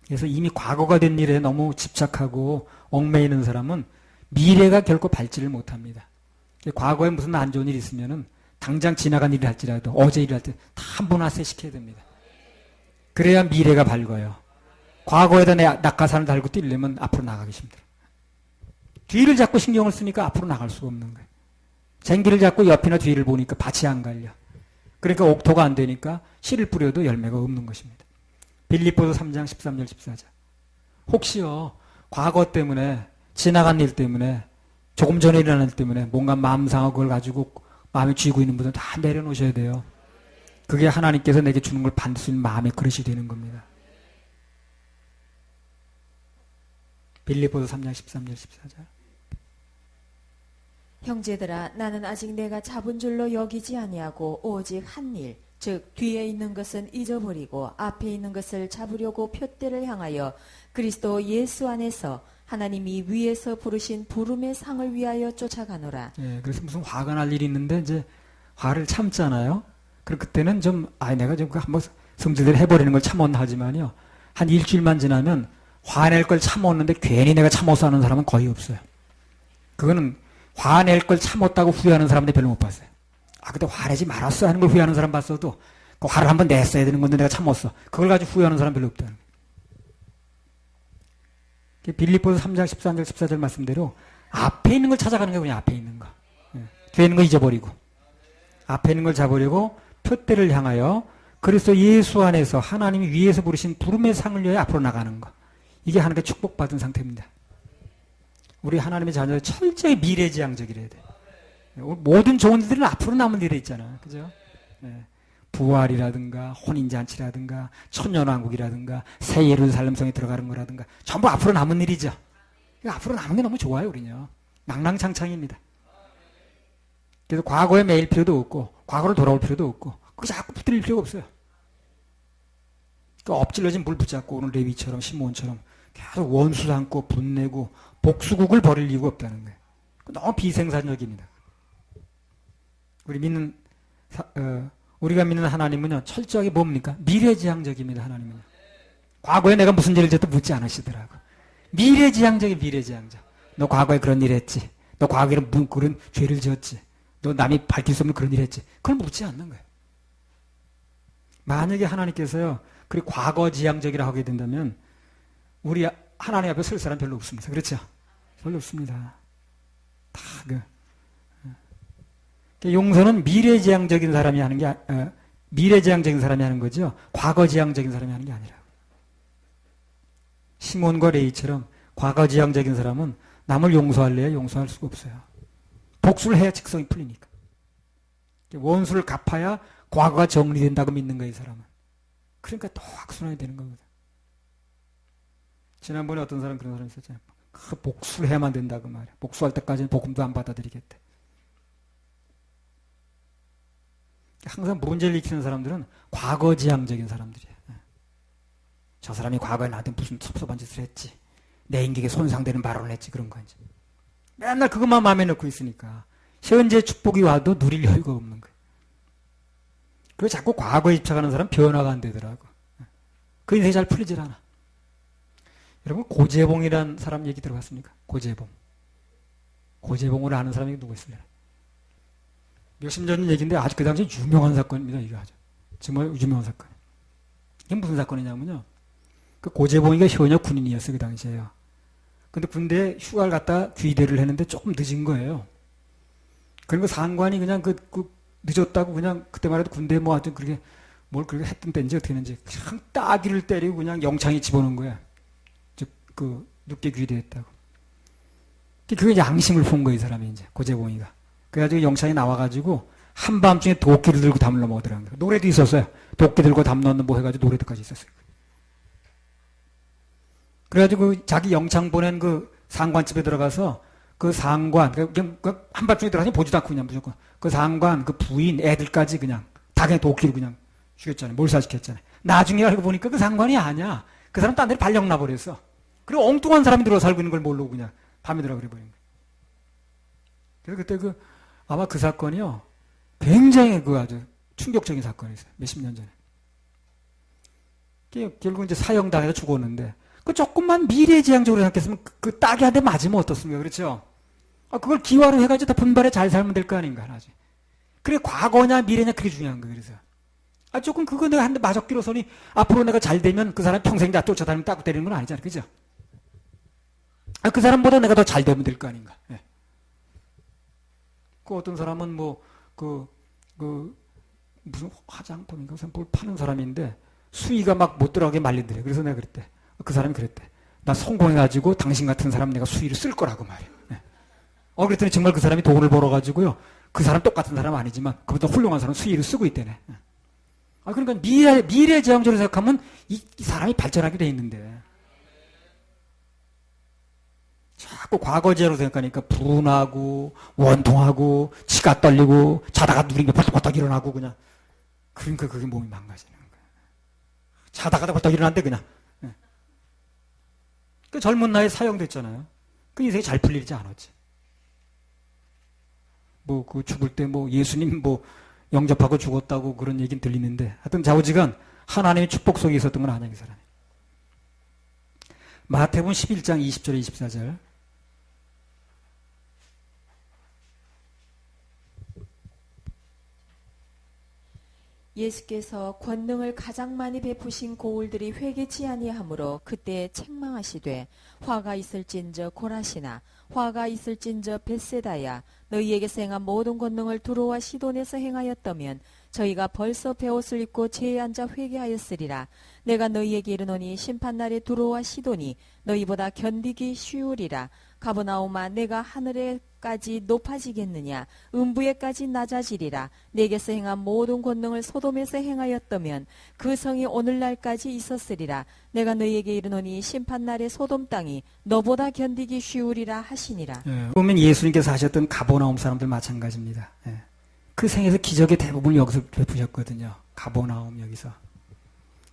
그래서 이미 과거가 된 일에 너무 집착하고 얽매이는 사람은 미래가 결코 밟지를 못합니다. 과거에 무슨 안 좋은 일이 있으면은 당장 지나간 일을 할지라도 어제 일을 할 때 다 한 번 하세시켜야 됩니다. 그래야 미래가 밝아요. 과거에다 내 낙하산을 달고 뛰려면 앞으로 나가기 힘들어요. 뒤를 잡고 신경을 쓰니까 앞으로 나갈 수가 없는 거예요. 쟁기를 잡고 옆이나 뒤를 보니까 밭이 안 갈려. 그러니까 옥토가 안 되니까 씨를 뿌려도 열매가 없는 것입니다. 빌립보서 3장 13절 14절. 혹시요 과거 때문에 지나간 일 때문에 조금 전에 일어난 일 때문에 뭔가 마음 상하고 그걸 가지고 마음에 쥐고 있는 분들은 다 내려놓으셔야 돼요. 그게 하나님께서 내게 주는 걸 받을 수 있는 마음의 그릇이 되는 겁니다. 빌립보서 3장 13절 14절. 형제들아 나는 아직 내가 잡은 줄로 여기지 아니하고 오직 한 일, 즉 뒤에 있는 것은 잊어버리고 앞에 있는 것을 잡으려고 표대를 향하여 그리스도 예수 안에서 하나님이 위에서 부르신 부름의 상을 위하여 쫓아가노라. 예, 그래서 무슨 화가 날 일이 있는데 이제 화를 참잖아요. 그럼 그때는 좀 내가 좀 한번 성질대로 해버리는 걸 참았나 하지만요. 한 일주일만 지나면 화낼 걸 참았는데 괜히 내가 참아서 하는 사람은 거의 없어요. 그거는 화낼 걸 참았다고 후회하는 사람들 별로 못 봤어요. 그때 화내지 말았어 하는 걸 후회하는 사람 봤어도 그 화를 한번 냈어야 되는 건데 내가 참았어. 그걸 가지고 후회하는 사람 별로 없다는 거예요. 빌립보서 3장 13절 14절 말씀대로 앞에 있는 걸 찾아가는 거예요. 그냥 앞에 있는 거. 뒤에 있는 거 잊어버리고 앞에 있는 걸 잡으려고 표대를 향하여 그리스도 예수 안에서 하나님이 위에서 부르신 부름의 상을 위해 앞으로 나가는 거. 이게 하나님께 축복받은 상태입니다. 우리 하나님의 자녀들 철저히 미래지향적이래야 돼요. 모든 좋은 일들은 앞으로 남은 일에 있잖아요. 그죠? 부활이라든가 혼인잔치라든가 천년왕국이라든가 새 예루살렘성에 들어가는 거라든가 전부 앞으로 남은 일이죠. 앞으로 남은 게 너무 좋아요. 우리는요. 낭낭창창입니다. 그래서 과거에 매일 필요도 없고 과거로 돌아올 필요도 없고 그거 자꾸 붙들릴 필요가 없어요. 그 엎질러진 물 붙잡고 오늘 레위처럼 시므온처럼 계속 원수 삼고 분내고 복수국을 벌일 이유가 없다는 거예요. 너무 비생산적입니다. 우리가 믿는 하나님은요 철저하게 뭡니까? 미래지향적입니다. 하나님은요. 과거에 내가 무슨 일을 졌도 묻지 않으시더라고. 미래지향적. 너 과거에 그런 일 했지. 너 과거에 그런 죄를 지었지. 너 남이 밝힐 수 없는 그런 일 했지. 그걸 묻지 않는 거예요. 만약에 하나님께서요 그리고 과거지향적이라 하게 된다면 우리 하나님 앞에 설 사람 별로 없습니다. 그렇죠? 별로 없습니다. 용서는 미래지향적인 사람이 하는 게 미래지향적인 사람이 하는 거죠. 과거지향적인 사람이 하는 게 아니라고. 시몬과 레이처럼 과거지향적인 사람은 남을 용서할래야 용서할 수가 없어요. 복수를 해야 직성이 풀리니까. 원수를 갚아야 과거가 정리된다고 믿는 거예요, 이 사람은. 그러니까 또 악순환이 되는 거거든. 지난번에 어떤 사람 그런 사람이 있었잖아요. 복수를 해야만 된다고 말이야. 복수할 때까지는 복음도 안 받아들이겠대. 항상 문제를 일으키는 사람들은 과거지향적인 사람들이에요. 저 사람이 과거에 나한테 무슨 섭섭한 짓을 했지. 내 인격에 손상되는 발언을 했지. 그런 거 이제. 맨날 그것만 마음에 넣고 있으니까 현재 축복이 와도 누릴 여유가 없는 거예요. 그리고 자꾸 과거에 집착하는 사람 변화가 안 되더라고. 그 인생이 잘 풀리질 않아. 여러분 고재봉이라는 사람 얘기 들어봤습니까? 고재봉. 고재봉을 아는 사람이 누구 있을래요? 몇십 년 얘기인데 아직 그 당시 유명한 사건입니다. 이거 아주 정말 유명한 사건. 이게 무슨 사건이냐면요. 그 고재봉이가 현역 군인이었어요. 그 당시에요. 근데 군대에 휴가를 갔다 귀대를 했는데 조금 늦은 거예요. 그리고 상관이 그냥 늦었다고 그냥 그때 말해도 군대에 뭐 하여튼 그렇게 뭘 그렇게 했던 때인지 어떻게 했는지 그냥 따귀를 때리고 그냥 영창에 집어넣은 거야. 늦게 귀대했다고. 그게 이제 양심을 본 거예요. 이 사람이 이제 고재봉이가. 그래가지고 영창에 나와가지고 한밤중에 도끼를 들고 담을 넘어오더라고요. 노래도 있었어요. 도끼 들고 담 넣는 뭐 해가지고 노래도까지 있었어요. 그래가지고 자기 영창 보낸 그 상관집에 들어가서 그 상관, 그냥 한밤중에 들어가서 보지도 않고 그냥 무조건 그 상관, 그 부인, 애들까지 그냥 다 그냥 도끼로 그냥 죽였잖아요. 몰살시켰잖아요. 나중에 알고 보니까 그 상관이 아니야. 그 사람 딴 데로 발령 나버렸어. 그리고 엉뚱한 사람이 들어 살고 있는 걸 모르고 그냥 밤에 들어가 그래버린 거예요. 그래서 그때 아마 그 사건이요. 굉장히 아주 충격적인 사건이었어요. 몇십 년 전에. 결국 이제 사형당해서 죽었는데, 그 조금만 미래지향적으로 생각했으면 그 딱이 한 대 맞으면 어떻습니까? 그렇죠? 그걸 기화로 해가지고 다 분발해 잘 살면 될 거 아닌가, 하지. 그래, 과거냐, 미래냐, 그게 중요한 거예요, 그래서. 조금 그거 내가 한 대 맞았기로서니 앞으로 내가 잘 되면 그 사람 평생 다 쫓아다니면 따고 때리는 건 아니잖아요, 그죠? 그 사람보다 내가 더 잘 되면 될 거 아닌가. 예. 그 어떤 사람은 무슨 화장품인가 무슨 뭘 파는 사람인데 수위가 막 못 들어가게 말린대요. 그래서 내가 그랬대. 그 사람이 그랬대. 나 성공해가지고 당신 같은 사람 내가 수위를 쓸 거라고 말이야. 네. 그랬더니 정말 그 사람이 돈을 벌어가지고요. 그 사람 똑같은 사람 아니지만 그보다 훌륭한 사람 수위를 쓰고 있대네. 네. 그러니까 미래지향적으로 생각하면 이 사람이 발전하게 돼 있는데 자꾸 과거지향으로 생각하니까 분하고 원통하고 치가 떨리고 자다가 누린 게 벌떡벌떡 일어나고 그냥 그러니까 그게 몸이 망가지는 거예요. 자다가 벌떡 일어난대 그냥. 네. 그 젊은 나이에 사형됐잖아요. 그 인생이 잘 풀리지 않았지. 그 죽을 때 예수님 영접하고 죽었다고 그런 얘기는 들리는데 하여튼 좌우지간 하나님의 축복 속에 있었던 건 아니야, 이 사람이. 마태복음 11장 20절에 24절. 예수께서 권능을 가장 많이 베푸신 고울들이 회개치 아니하므로 그때 책망하시되 화가 있을진저 고라시나 화가 있을진저 벳세다야 너희에게서 행한 모든 권능을 두로와 시돈에서 행하였다면 저희가 벌써 베옷을 입고 제에 앉아 회개하였으리라. 내가 너희에게 이르노니 심판날에 두로와 시돈이 너희보다 견디기 쉬우리라. 가버나움아 내가 하늘에까지 높아지겠느냐 음부에까지 낮아지리라. 내게서 행한 모든 권능을 소돔에서 행하였다면 그 성이 오늘날까지 있었으리라. 내가 너희에게 이르노니 심판날에 소돔 땅이 너보다 견디기 쉬우리라 하시니라. 보면 예수님께서 하셨던 가버나움 사람들 마찬가지입니다. 그 생에서 기적의 대부분을 여기서 베푸셨거든요. 가버나움 여기서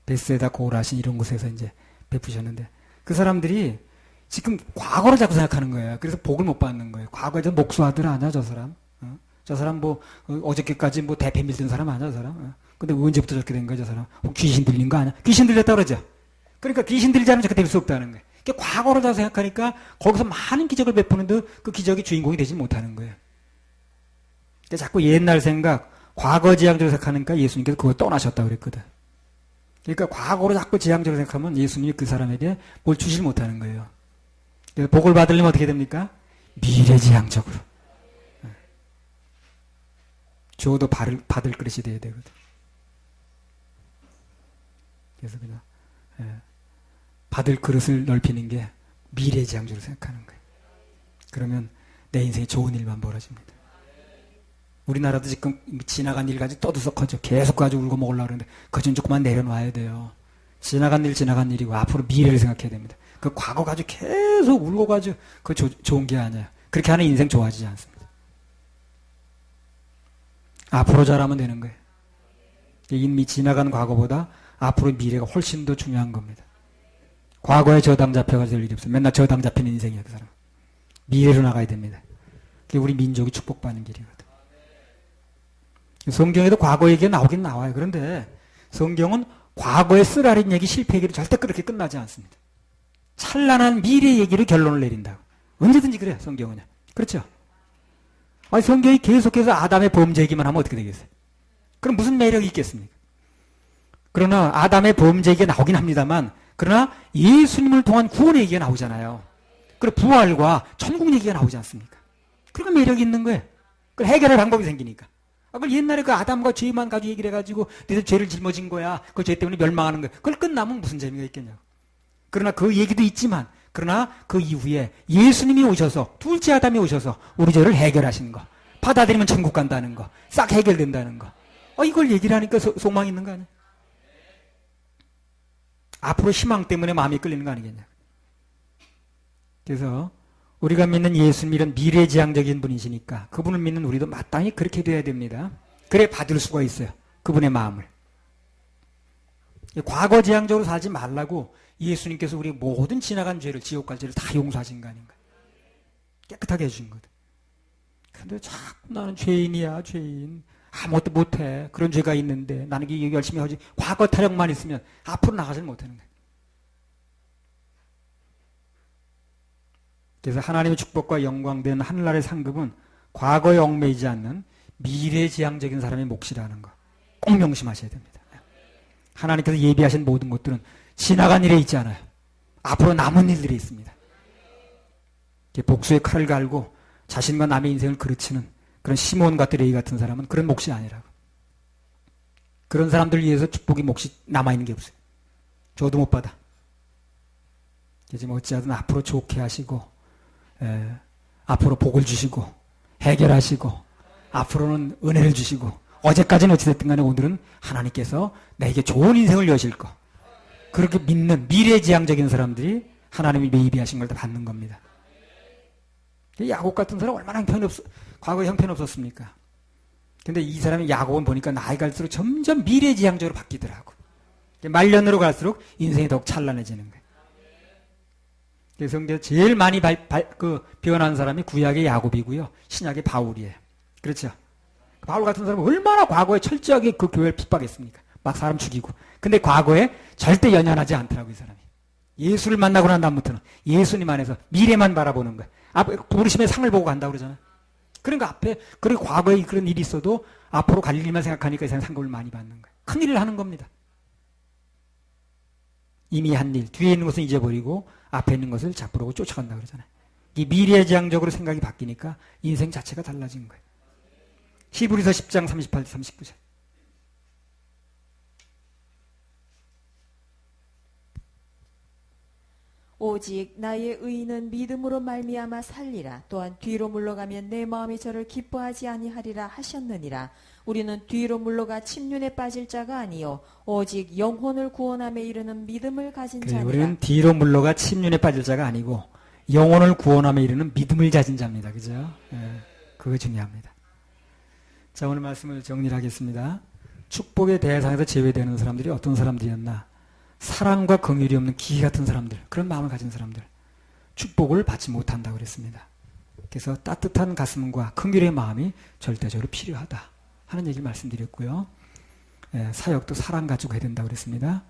벳세다 고라신 이런 곳에서 이제 베푸셨는데 그 사람들이 지금 과거를 자꾸 생각하는 거예요. 그래서 복을 못 받는 거예요. 과거에 목수아들 아냐 저 사람? 저 사람 어저께까지 대패 밀던 사람 아냐 저 사람? 근데 언제부터 저렇게 된 거야 저 사람? 귀신 들린 거 아니야? 귀신 들렸다 그러죠. 그러니까 귀신 들리지 않으면 저렇게 될 수 없다는 거예요. 그러니까 과거를 다 생각하니까 거기서 많은 기적을 베푸는데 그 기적이 주인공이 되지 못하는 거예요. 그러니까 자꾸 옛날 생각, 과거 지향적으로 생각하니까 예수님께서 그걸 떠나셨다고 그랬거든. 그러니까 과거로 자꾸 지향적으로 생각하면 예수님이 그 사람에게 뭘 주질 못하는 거예요. 그래서 복을 받으려면 어떻게 됩니까? 미래지향적으로. 줘도 받을 그릇이 돼야 되거든. 그래서 그냥 받을 그릇을 넓히는 게 미래지향적으로 생각하는 거예요. 그러면 내 인생에 좋은 일만 벌어집니다. 우리나라도 지금 지나간 일 가지고 떠들썩하죠. 계속 가지고 울고 먹으려고 그러는데 그거 좀 조금만 내려놔야 돼요. 지나간 일이고 앞으로 미래를 생각해야 됩니다. 그 과거 가지고 계속 울고 가지고 그거 좋은 게 아니에요. 그렇게 하는 인생 좋아지지 않습니다. 앞으로 잘하면 되는 거예요. 이미 지나간 과거보다 앞으로 미래가 훨씬 더 중요한 겁니다. 과거에 저당 잡혀가지고 될 일이 없어요. 맨날 저당 잡히는 인생이에요. 그 사람. 미래로 나가야 됩니다. 그게 우리 민족이 축복받는 길이거든. 성경에도 과거 얘기가 나오긴 나와요. 그런데 성경은 과거의 쓰라린 얘기, 실패 얘기로 절대 그렇게 끝나지 않습니다. 찬란한 미래 얘기로 결론을 내린다고. 언제든지 그래요, 성경은. 그렇죠? 성경이 계속해서 아담의 범죄 얘기만 하면 어떻게 되겠어요? 그럼 무슨 매력이 있겠습니까? 그러나 아담의 범죄 얘기가 나오긴 합니다만, 그러나 예수님을 통한 구원의 얘기가 나오잖아요. 그리고 부활과 천국 얘기가 나오지 않습니까? 그러니까 매력이 있는 거예요. 그 해결할 방법이 생기니까. 그걸 옛날에 그 아담과 죄만 가지고 얘기를 해가지고 너희들 죄를 짊어진 거야. 그 죄 때문에 멸망하는 거야. 그걸 끝나면 무슨 재미가 있겠냐고. 그러나 그 얘기도 있지만 그러나 그 이후에 예수님이 오셔서 둘째 아담이 오셔서 우리 죄를 해결하시는 거. 받아들이면 천국 간다는 거. 싹 해결된다는 거. 이걸 얘기를 하니까 소망이 있는 거 아니야? 앞으로 희망 때문에 마음이 끌리는 거 아니겠냐. 그래서 우리가 믿는 예수님은 미래지향적인 분이시니까 그분을 믿는 우리도 마땅히 그렇게 돼야 됩니다. 그래 받을 수가 있어요. 그분의 마음을. 과거지향적으로 살지 말라고 예수님께서 우리 모든 지나간 죄를, 지옥 갈 죄를 다 용서하신 거 아닌가. 깨끗하게 해주신 거든. 근데 자꾸 나는 죄인이야, 죄인. 아무것도 못해. 그런 죄가 있는데 나는 이게 열심히 하지. 과거 타령만 있으면 앞으로 나가질 못하는 거예요. 그래서 하나님의 축복과 영광된 하늘나라의 상급은 과거에 얽매이지 않는 미래지향적인 사람의 몫이라는 거. 꼭 명심하셔야 됩니다. 하나님께서 예비하신 모든 것들은 지나간 일에 있지 않아요. 앞으로 남은 일들이 있습니다. 복수의 칼을 갈고 자신과 남의 인생을 그르치는 그런 시몬과 드레이 같은 사람은 그런 몫이 아니라고. 그런 사람들을 위해서 축복의 몫이 남아있는 게 없어요. 저도 못 받아. 지금 어찌하든 앞으로 좋게 하시고 앞으로 복을 주시고 해결하시고 앞으로는 은혜를 주시고 어제까지는 어찌됐든 간에 오늘은 하나님께서 내게 좋은 인생을 여실 거. 그렇게 믿는 미래지향적인 사람들이 하나님이 예비하신 걸 다 받는 겁니다. 야곱 같은 사람 얼마나 과거에 형편없었습니까? 근데 이 사람이 야곱은 보니까 나이 갈수록 점점 미래지향적으로 바뀌더라고. 말년으로 갈수록 인생이 더욱 찬란해지는 거예요. 그래서 제일 많이 변한 사람이 구약의 야곱이고요. 신약의 바울이에요. 그렇죠? 바울 같은 사람은 얼마나 과거에 철저하게 그 교회를 핍박했습니까? 막 사람 죽이고. 근데 과거에 절대 연연하지 않더라고요, 이 사람이. 예수를 만나고 난 다음부터는 예수님 안에서 미래만 바라보는 거예요. 앞에 부르심의 상을 보고 간다고 그러잖아요. 그러니까 앞에, 그리고 과거에 그런 일이 있어도 앞으로 갈 일만 생각하니까 이 사람 상급을 많이 받는 거예요. 큰 일을 하는 겁니다. 이미 한 일, 뒤에 있는 것은 잊어버리고 앞에 있는 것을 잡으려고 쫓아간다고 그러잖아요. 이 미래지향적으로 생각이 바뀌니까 인생 자체가 달라진 거예요. 히브리서 10장 38, 39절. 오직 나의 의인은 믿음으로 말미암아 살리라. 또한 뒤로 물러가면 내 마음이 저를 기뻐하지 아니하리라 하셨느니라. 우리는 뒤로 물러가 침륜에 빠질 자가 아니요 오직 영혼을 구원함에 이르는 믿음을 가진 자니라. 우리는 뒤로 물러가 침륜에 빠질 자가 아니고 영혼을 구원함에 이르는 믿음을 가진 자입니다. 그죠? 그거 중요합니다. 자, 오늘 말씀을 정리를 하겠습니다. 축복의 대상에서 제외되는 사람들이 어떤 사람들이었나? 사랑과 긍휼이 없는 기계 같은 사람들, 그런 마음을 가진 사람들, 축복을 받지 못한다고 그랬습니다. 그래서 따뜻한 가슴과 긍휼의 마음이 절대적으로 필요하다 하는 얘기를 말씀드렸고요. 사역도 사랑 가지고 해야 된다고 그랬습니다.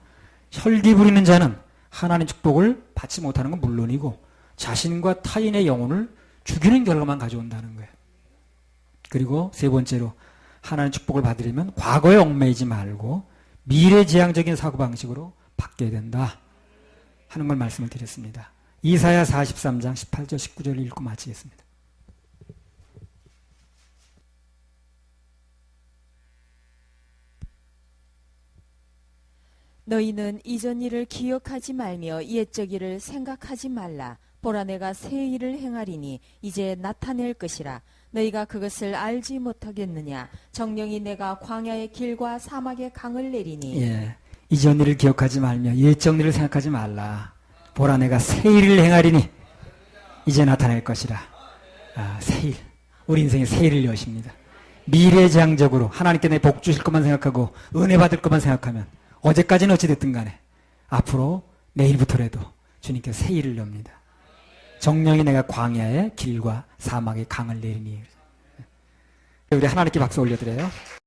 혈기 부리는 자는 하나님 축복을 받지 못하는 건 물론이고 자신과 타인의 영혼을 죽이는 결과만 가져온다는 거예요. 그리고 세 번째로 하나님 축복을 받으려면 과거에 얽매이지 말고 미래지향적인 사고방식으로 바뀌어야 된다 하는 걸 말씀을 드렸습니다. 이사야 43장 18절 19절 읽고 마치겠습니다. 너희는 이전 일을 기억하지 말며 옛적 일을 생각하지 말라. 보라 내가 새 일을 행하리니 이제 나타낼 것이라. 너희가 그것을 알지 못하겠느냐. 정령이 내가 광야의 길과 사막의 강을 내리니. 이전 일을 기억하지 말며 옛적 일을 생각하지 말라. 보라 내가 새 일을 행하리니 이제 나타낼 것이라. 새 일. 우리 인생에 새 일을 여십니다. 미래지향적으로 하나님께 내 복 주실 것만 생각하고 은혜 받을 것만 생각하면 어제까지는 어찌됐든 간에 앞으로 내일부터라도 주님께 새 일을 엽니다. 정령이 내가 광야의 길과 사막의 강을 내리니. 우리 하나님께 박수 올려드려요.